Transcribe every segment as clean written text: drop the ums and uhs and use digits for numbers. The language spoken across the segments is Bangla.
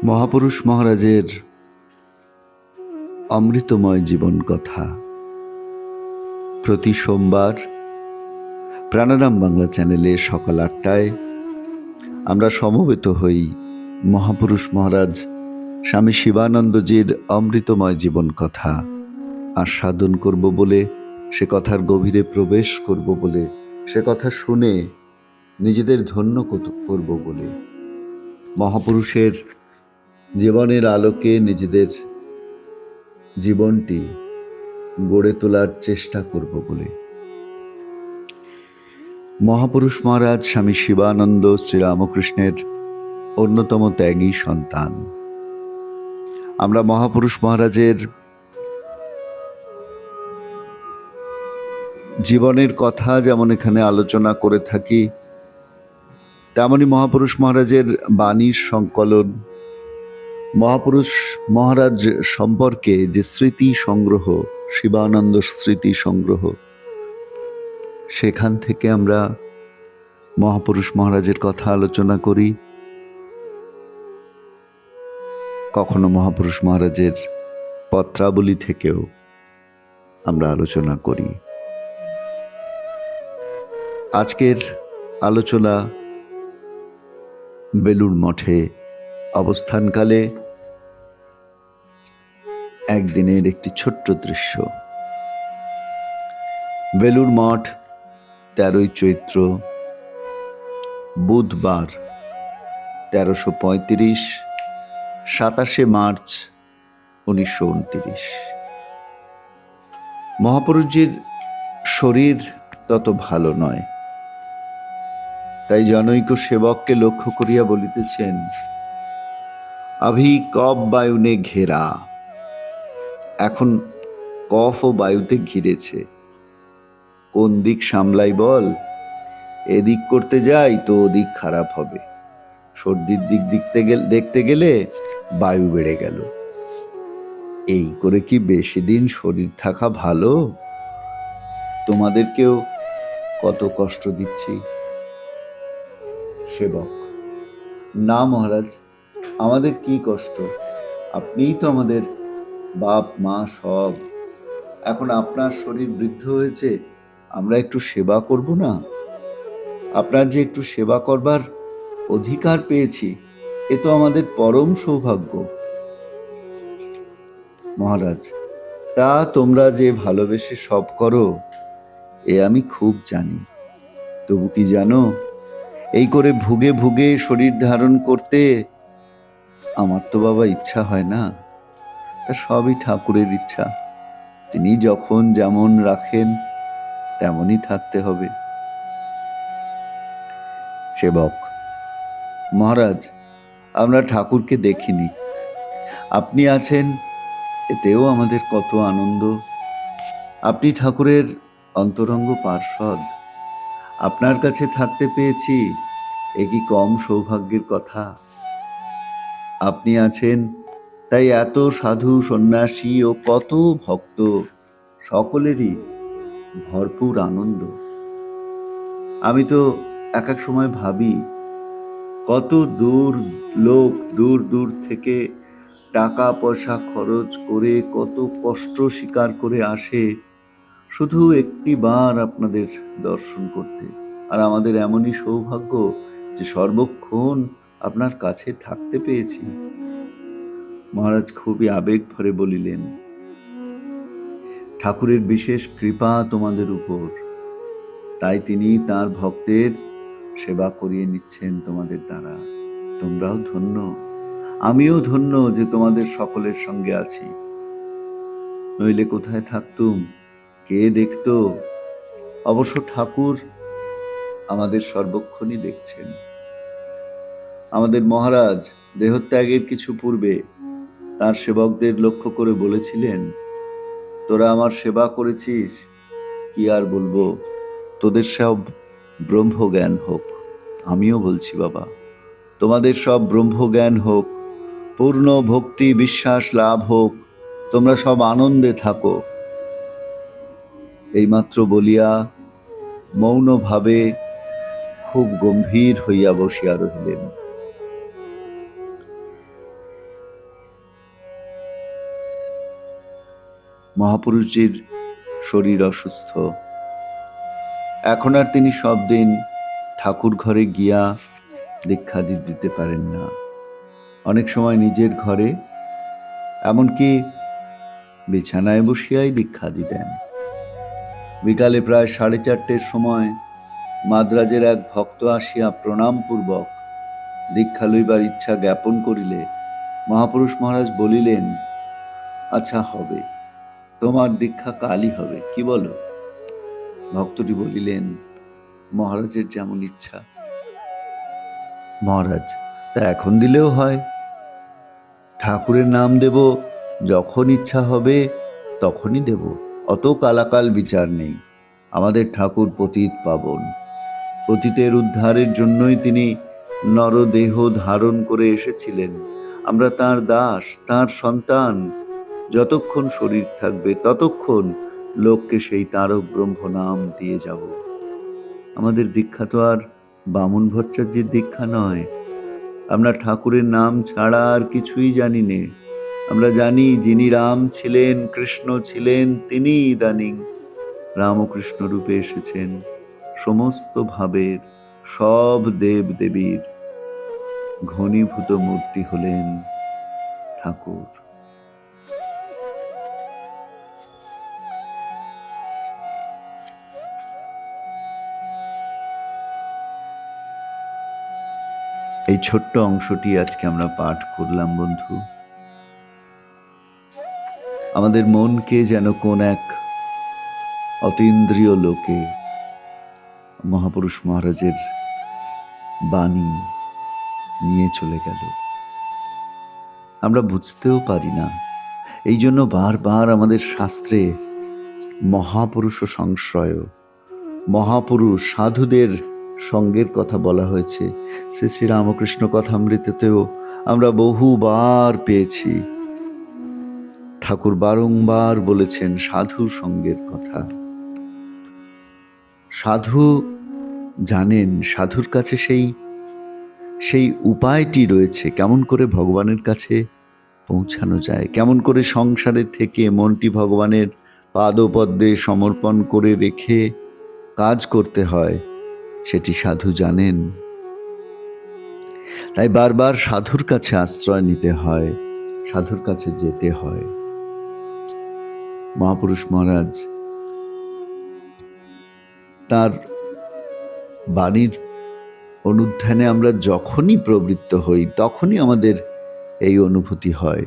মহাপুরুষ মহারাজের অমৃতময় জীবন কথা প্রতি সোমবার প্রাণারাম বাংলা চ্যানেলে সকাল ৮টায় আমরা সমবেত হই মহাপুরুষ মহারাজ স্বামী শিবানন্দজির অমৃতময় জীবন কথা আস্বাদন করব বলে, সে কথার গভীরে প্রবেশ করব বলে, সে কথা শুনে নিজেদের ধন্য করব বলে, মহাপুরুষের জীবনের আলোকে নিজেদের জীবনটি গড়ে তোলার চেষ্টা করব বলে। মহাপুরুষ মহারাজ স্বামী শিবানন্দ শ্রীরামকৃষ্ণের অন্যতম ত্যাগী সন্তান। আমরা মহাপুরুষ মহারাজের জীবনের কথা যেমন এখানে আলোচনা করে থাকি, তেমনি মহাপুরুষ মহারাজের বাণীর সংকলন, মহাপুরুষ মহারাজ সম্পর্কে যে স্মৃতি সংগ্রহ, শিবানন্দ স্মৃতি সংগ্রহ, সেখান থেকে আমরা মহাপুরুষ মহারাজের কথা আলোচনা করি। কখনো মহাপুরুষ মহারাজের পত্রাবলী থেকেও আমরা আলোচনা করি। আজকের আলোচনা বেলুড় মঠে অবস্থানকালে একদিনের একটি ছোট্ট দৃশ্য। বেলুড় মঠ ১৩ই চৈত্র বুধবার ১৩৩৫, ২৭শে মার্চ ১৯২৯। মহাপুরুষজির শরীর তত ভালো নয়, তাই জনৈক সেবককে লক্ষ্য করিয়া বলিতেছেন, আভি কফ বায়ুনে ঘেরা। এখন কফ ও বায়ুতে ঘিরেছে, কোন দিক সামলাই বল? এদিক করতে যাই তো ওদিক খারাপ হবে, সর্দির দিক দেখতে গেলে বায়ু বেড়ে গেল। এই করে কি বেশি দিন শরীর থাকা ভালো? তোমাদেরকেও কত কষ্ট দিচ্ছি। সেবক, না মহারাজ, আমাদের কি কষ্ট? আপনিই তো আমাদের বাপ মা সব। এখন আপনার শরীর বৃদ্ধ হয়েছে, আমরা একটু সেবা করব না? আপনার যে একটু সেবা করবার অধিকার পেয়েছি, এ তো আমাদের পরম সৌভাগ্য। মহারাজ, তা তোমরা যে ভালোবেসে সব করো, এ আমি খুব জানি। তবু কি জানো, এই করে ভুগে ভুগে শরীর ধারণ করতে আমার তো বাবা ইচ্ছা হয় না। তা সবই ঠাকুরের ইচ্ছা, তিনি যখন যেমন রাখেন তেমনই থাকতে হবে। সেবক, মহারাজ, আমরা ঠাকুরকে দেখিনি, আপনি আছেন, এতেও আমাদের কত আনন্দ। আপনি ঠাকুরের অন্তরঙ্গ পার্ষদ, আপনার কাছে থাকতে পেয়েছি, এ কি কম সৌভাগ্যের কথা? আপনি আছেন তাই এত সাধু সন্ন্যাসী ও কত ভক্ত সকলেরই ভরপুর আনন্দ। আমি তো এক এক সময় ভাবি, কত দূর লোক দূর দূর থেকে টাকা পয়সা খরচ করে কত কষ্ট স্বীকার করে আসে শুধু একটি বার আপনাদের দর্শন করতে, আর আমাদের এমনই সৌভাগ্য যে সর্বক্ষণ আপনার কাছে থাকতে পেয়েছি। মহারাজ খুবই আবেগ ভরে বলিলেন, ঠাকুরের বিশেষ কৃপা তোমাদের উপর, তাই তিনি তার ভক্তের সেবা করিয়ে নিচ্ছেন তোমাদের দ্বারা। তোমরাও ধন্য, আমিও ধন্য যে তোমাদের সকলের সঙ্গে আছি। নইলে কোথায় থাকতুম, কে দেখত? অবশ্য ঠাকুর আমাদের সর্বক্ষণই দেখছেন। আমাদের মহারাজ দেহত্যাগের কিছু পূর্বে তার সেবকদের লক্ষ্য করে বলেছিলেন, তোরা আমার সেবা করেছিস, কি আর বলবো, তোদের সব ব্রহ্মজ্ঞান হোক। আমিও বলছি বাবা, তোমাদের সব ব্রহ্মজ্ঞান হোক, পূর্ণ ভক্তি বিশ্বাস লাভ হোক, তোমরা সব আনন্দে থাকো। এইমাত্র বলিয়া মৌনভাবে খুব গম্ভীর হইয়া বসিয়া রহিলেন। মহাপুরুষজির শরীর অসুস্থ। এখন আর তিনি সব দিন ঠাকুর ঘরে গিয়া দীক্ষা দিতে পারেন না। অনেক সময় নিজের ঘরে, এমনকি বিছানায় বসিয়াই দীক্ষা দিতেন। বিকালে প্রায় 4:30 সময় মাদ্রাজের এক ভক্ত আসিয়া প্রণামপূর্বক দীক্ষা লইবার ইচ্ছা জ্ঞাপন করিলে মহাপুরুষ মহারাজ বলিলেন, আচ্ছা হবে, তোমার দীক্ষা কালই হবে, কি বলো? ভক্তটি বলিলেন, মহারাজের যেমন ইচ্ছা। মহারাজ, তা এখন দিলেও হয়। ঠাকুরের নাম দেব, যখন ইচ্ছা হবে তখনই দেব, অত কালাকাল বিচার নেই। আমাদের ঠাকুর পতিত পাবন, পতিতের উদ্ধারের জন্যই তিনি নরদেহ ধারণ করে এসেছিলেন। আমরা তার দাস, তার সন্তান। যতক্ষণ শরীর থাকবে ততক্ষণ লোককে সেই তারক ব্রহ্ম নাম দিয়ে যাব। আমাদের দীক্ষা তো আর বামুন ভট্টাচার্যের দীক্ষা নয়। আমরা ঠাকুরের নাম ছাড়া আর কিছুই জানি নে। আমরা জানি যিনি রাম ছিলেন, কৃষ্ণ ছিলেন, তিনি ইদানিং রামকৃষ্ণ রূপে এসেছেন। সমস্ত ভাবের, সব দেব দেবীর ঘনীভূত মূর্তি হলেন ঠাকুর। এই ছোট্ট অংশটি আজকে আমরা পাঠ করলাম বন্ধু। আমাদের মনকে যেন কোন এক অতীন্দ্রিয় লোকে মহাপুরুষ মহারাজের বাণী নিয়ে চলে গেল। আমরা বুঝতেও পারি না। এই জন্য বারবার আমাদের শাস্ত্রে মহাপুরুষ সংশ্রয়, মহাপুরুষ সাধুদের সঙ্গের কথা বলা হয়েছে। শ্রী শ্রী রামকৃষ্ণ কথামৃততেও আমরা বহুবার পেয়েছি। ঠাকুর বারংবার বলেছেন সাধু সঙ্গের কথা। সাধু জানেন, সাধুর কাছে সেই উপায়টি রয়েছে, কেমন করে ভগবানের কাছে পৌঁছানো যায়, কেমন করে সংসারে থেকে মনটি ভগবানের পাদপদ্মে সমর্পণ করে রেখে কাজ করতে হয়, সেটি সাধু জানেন। তাই বারবার সাধুর কাছে আশ্রয় নিতে হয়, সাধুর কাছে যেতে হয়। মহাপুরুষ মহারাজ তার বাণীর অনুধ্যানে আমরা যখনই প্রবৃত্ত হই তখনই আমাদের এই অনুভূতি হয়।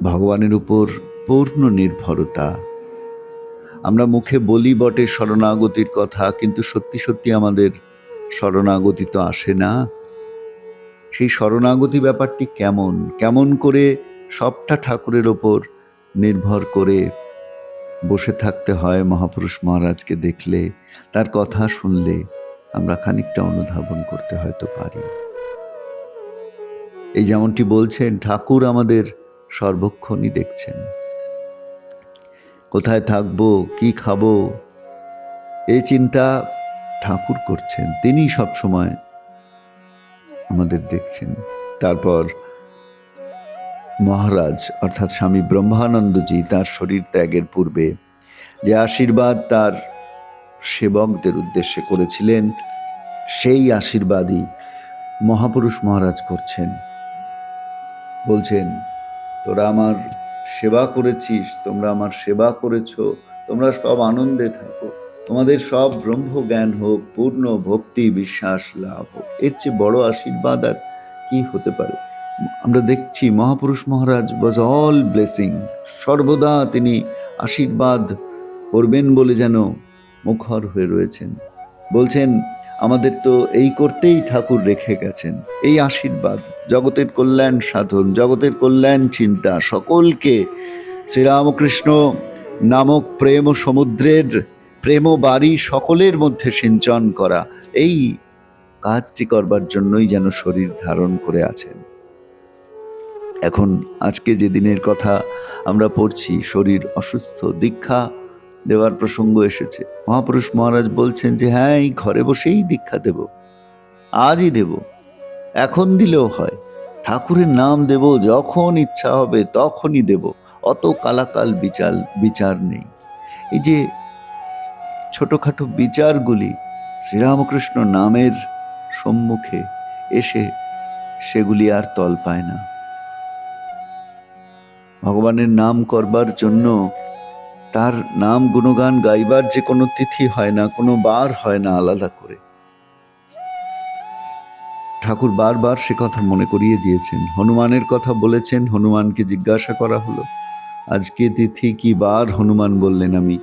ভগবানের উপর পূর্ণ নির্ভরতা। আমরা মুখে বলি বটে শরণাগতির কথা, কিন্তু সত্যি সত্যি আমাদের শরণাগতি তো আসে না। সেই শরণাগতি ব্যাপারটি কেমন, কেমন করে সবটা ঠাকুরের ওপর নির্ভর করে বসে থাকতে হয়, মহাপুরুষ মহারাজকে দেখলে, তার কথা শুনলে আমরা খানিকটা অনুধাবন করতে হয়তো পারি। এই যেমনটি বলছেন, ঠাকুর আমাদের সর্বক্ষণই দেখছেন। কোথায় থাকবো, কি খাবো, এই চিন্তা ঠাকুর করছেন। তিনি সবসময় আমাদের দেখছেন। তারপর মহারাজ অর্থাৎ স্বামী ব্রহ্মানন্দজি তার শরীর ত্যাগের পূর্বে যে আশীর্বাদ তার সেবকদের উদ্দেশ্যে করেছিলেন, সেই আশীর্বাদই মহাপুরুষ মহারাজ করছেন। বলছেন, তোরা আমার সেবা করেছিস, তোমরা আমার সেবা করেছ, তোমরা সব আনন্দে থাকো, তোমাদের সব ব্রহ্ম জ্ঞান হোক, পূর্ণ ভক্তি বিশ্বাস লাভ হোক। এর চেয়ে বড় আশীর্বাদ আর কি হতে পারে? আমরা দেখছি মহাপুরুষ মহারাজ ওয়াজ অল ব্লেসিং। সর্বদা তিনি আশীর্বাদ করবেন বলে যেন মুখর হয়ে রয়েছেন। বলছেন, আমাদের তো এই করতেই ঠাকুর রেখে গেছেন, এই আশীর্বাদ, জগতের কল্যাণ সাধন, জগতের কল্যাণ চিন্তা, সকলকে শ্রীরামকৃষ্ণ নামক প্রেম সমুদ্রের প্রেম বাড়ি সকলের মধ্যে সিঞ্চন করা, এই কাজটি করবার জন্যই যেন শরীর ধারণ করে আছেন। এখন আজকে যে দিনের কথা আমরা পড়ছি, শরীর অসুস্থ, দীক্ষা দেওয়ার প্রসঙ্গ এসেছে। মহাপুরুষ মহারাজ বলছেন যে হ্যাঁ, এই ঘরে বসেই দীক্ষা দেব, আজই দেব, এখন দিলেও হয়। ঠাকুরের নাম দেব, যখন ইচ্ছা হবে তখনই দেব, অত কালাকাল বিচার বিচার নেই। এই যে ছোটখাটো বিচারগুলি শ্রীরামকৃষ্ণ নামের সম্মুখে এসে সেগুলি আর তল পায় না। ভগবানের নাম করবার জন্য তার নাম গুণগান গাইবার যে কোনো তিথি হয় না, কোনো বার হয় না আলাদা করে। ঠাকুর বারবার সে কথা মনে করিয়ে দিয়েছেন। হনুমানের কথা বলেছেন, হনুমানকে জিজ্ঞাসা করা হলো আজকে তিথি কি বার? হনুমান বললেন আমি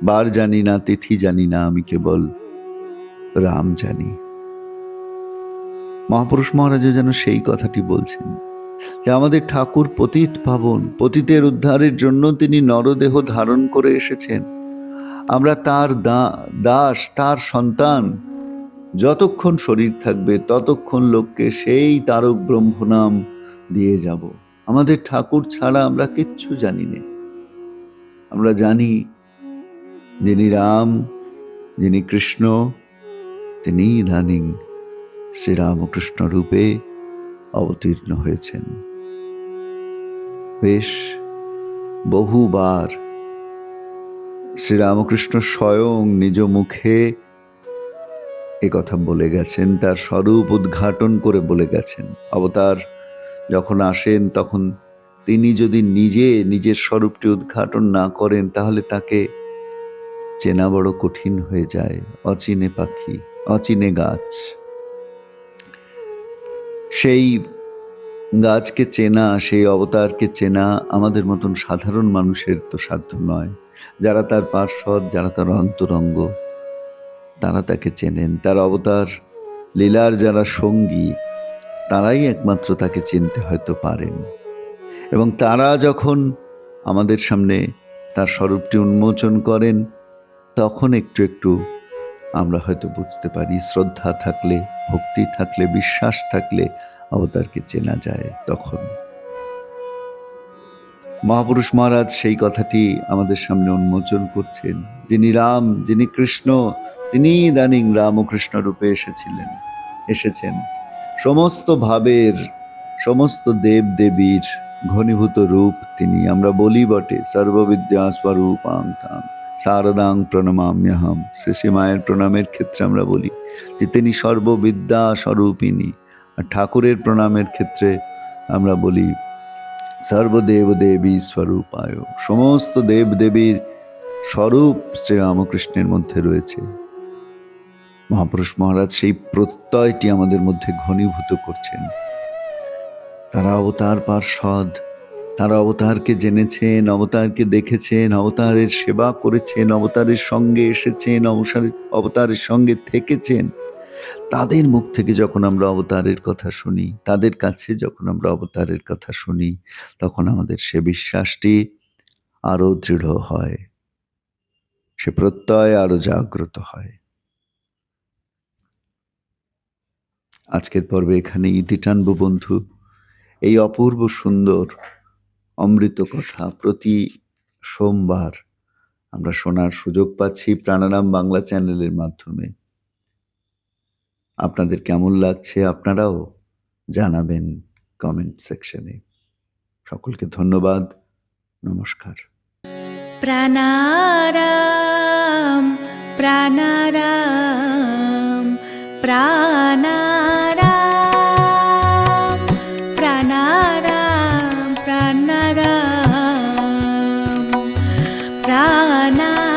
বার জানি না, তিথি জানি না, আমি কেবল রাম জানি। মহাপুরুষ মহারাজও যেন সেই কথাটি বলছেন যে আমাদের ঠাকুর পতিত পাবন, পতিতের উদ্ধারের জন্য তিনি নরদেহ ধারণ করে এসেছেন। আমরা তার দাস, তার সন্তান। যতক্ষণ শরীর থাকবে ততক্ষণ লোককে সেই তারক ব্রহ্মনাম দিয়ে যাব। আমাদের ঠাকুর ছাড়া আমরা কিচ্ছু জানি না। আমরা জানি যিনি রাম, যিনি কৃষ্ণ, তিনি ইদানিং শ্রীরামকৃষ্ণ রূপে অবতীর্ণ হয়েছেন। বেশ বহুবার শ্রীরামকৃষ্ণ স্বয়ং নিজ মুখে কথা বলে গেছেন, তার স্বরূপ উদ্ঘাটন করে বলে গেছেন। অবতার যখন আসেন তখন তিনি যদি নিজের স্বরূপটি উদ্ঘাটন না করেন তাহলে তাকে চেনা বড় কঠিন হয়ে যায়। অচিনে পাখি, অচিনে গাছ। সেই গাছকে চেনা, সেই অবতারকে চেনা আমাদের মতন সাধারণ মানুষের তো সাধ্য নয়। যারা তার পার্শ্বদ, যারা তার অন্তরঙ্গ, তারা তাকে চেনেন। তার অবতার লীলার যারা সঙ্গী, তারাই একমাত্র তাকে চিনতে হয়তো পারেন। এবং তারা যখন আমাদের সামনে তার স্বরূপটি উন্মোচন করেন তখন একটু একটু আমরা হয়তো বুঝতে পারি। শ্রদ্ধা থাকলে, ভক্তি থাকলে, বিশ্বাস থাকলে অবতারকে চেনা যায়। তখন মহাপুরুষ মহারাজ সেই কথাটি আমাদের সামনে উন্মোচন করছেন। যিনি রাম, যিনি কৃষ্ণ, তিনি ইদানিং রাম ও কৃষ্ণ রূপে এসেছেন। সমস্ত ভাবের, সমস্ত দেব দেবীর ঘনীভূত রূপ তিনি। আমরা বলি বটে সর্ববিদ্যা স্বরূপাং তাং শারদাং প্রণমাম্যহম। শ্রী মায়ের প্রণামের ক্ষেত্রে আমরা বলি যে তিনি সর্ববিদ্যা স্বরূপিণী। আর ঠাকুরের প্রণামের ক্ষেত্রে আমরা বলি সর্বদেব দেবী স্বরূপায়। সমস্ত দেব দেবীর স্বরূপ শ্রীরামকৃষ্ণের মধ্যে রয়েছে। মহাপুরুষ মহারাজ সেই প্রত্যয়টি আমাদের মধ্যে ঘনীভূত করছেন। তারা অবতার পার্ষদ, তারা অবতারকে জেনেছেন, অবতারকে দেখেছেন, অবতারের সেবা করেছেন, অবতারের সঙ্গে এসেছেন, অবতারের সঙ্গে থেকেছেন। তাদের মুখ থেকে যখন আমরা অবতারের কথা শুনি, তাদের কাছে যখন আমরা অবতারের কথা শুনি, তখন আমাদের সে বিশ্বাসটি আরো দৃঢ় হয়, সে প্রত্যয় আরো জাগ্রত হয়। আজকের পর্বে এখানে ইতি টানব বন্ধু। এই অপূর্ব সুন্দর অমৃত কথা প্রতি সোমবার আমরা শোনার সুযোগ পাচ্ছি প্রাণারাম বাংলা চ্যানেলের মাধ্যমে। আপনাদের কেমন লাগছে আপনারাও জানাবেন কমেন্ট সেকশনে। সকলকে ধন্যবাদ, নমস্কার। প্রাণারাম প্রাণারাম প্রাণারাম প্রাণারাম প্রাণারাম প্রাণারাম।